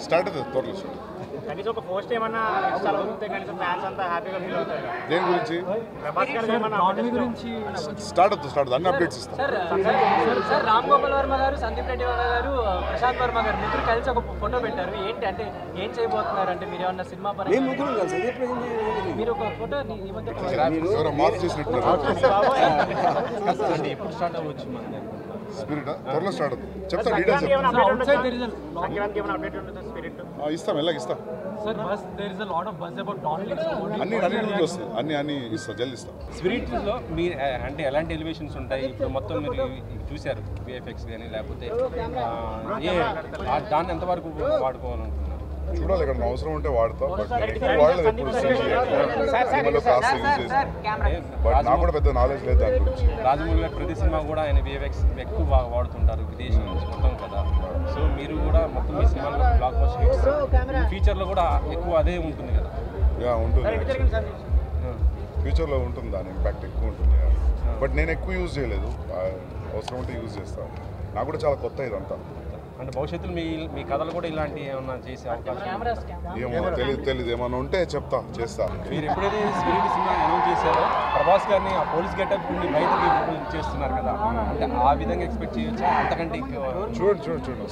Start అవుతుంది త్వరలో కనీసం ఒక పోస్ట్ ఏమన్నా ఇన్స్టాల్ అవుతుంటే కనీసం ఫ్యాన్స్ అంతా హ్యాపీగా ఫీల్ అవుతారు. దేని గురించి ప్రభాస్ గారు ఏమన్నా గురించి స్టార్ట్ అవుతుంది అన్ని అప్డేట్స్ ఇస్తాం. సార్ రామ్ గోపాల్ వర్మ గారు, సందీప్ రెడ్డి గారు, ప్రశాంత్ వర్మ గారు ముగ్గురు కలిసి ఒక ఫోటో పెట్టారు. ఏంటి అంటే ఏం చేయబోతున్నారు అంటే మీరు ఏమన్నా సినిమా పరంగా మీరు ఒక ఫోటో ఈ మధ్య ఎవరో మార్క్ చేసినట్టున్నారు. ఎప్పుడు స్టార్ట్ అవ్వచ్చు స్పిరిట్ త్వరలో స్టార్ట్ అవుతుంది. చెప్తా డీటెయిల్స్ సంక్రాంతికి ఏమైనా అప్డేట్ ఉంటుంది స్పిరిట్ ఇస్తాం. ఎలాగ ఇస్తాం. అన్ని రోజులు వస్తాయి. అన్ని ఇస్తాం. జల్ది ఇస్తాం. స్పిరిట్లో మీరు అంటే ఎలాంటి ఎలివేషన్స్ ఉంటాయి? ఇప్పుడు మొత్తం మీరు చూశారు విఎఫ్ఎక్స్ కానీ లేకపోతే దాన్ని ఎంతవరకు వాడుకోవాలనుకుంటున్నారు? చూడాలి. ఇక్కడ అవసరం ఉంటే వాడతాం. బట్ వాడలేదు ఎప్పుడు సినిమాలో కాస్ట్ యూజ్ చేసి. బట్ నాకు కూడా పెద్ద నాలెడ్జ్ లేదు దాని గురించి. రాజమౌళి ప్రతి సినిమా కూడా ఆయన విఎఫ్ఎక్స్ ఎక్కువ బాగా వాడుతుంటారు విదేశీ నుంచి మొత్తం కదా. సో మీరు కూడా మొత్తం మీ సినిమాలో బ్లాక్ బస్టర్ హిట్స్ ఫ్యూచర్లో కూడా ఎక్కువ అదే ఉంటుంది కదా. ఉంటుంది. ఫ్యూచర్లో ఉంటుంది. దాని ఇంపాక్ట్ ఎక్కువ ఉంటుంది. బట్ నేను ఎక్కువ యూజ్ చేయలేదు. అవసరం ఉంటే యూజ్ చేస్తాను. నాకు కూడా చాలా కొత్త ఇదంతా. అంటే భవిష్యత్తులో మీ కథలు కూడా ఇలాంటి ఏమన్నా చేసే అవకాశం ఏమో తెలియదు. ఏమన్నా ఉంటే చేస్తా. మీరు ఎప్పుడైతే స్పిరిట్ సినిమా అనౌన్స్ చేశారో ప్రభాస్ గారిని ఆ పోలీస్ గెటప్ నుండి బయటకి చేస్తున్నారు కదా, అంటే ఆ విధంగా ఎక్స్పెక్ట్ చేయొచ్చా? అంతకంటే చూడండి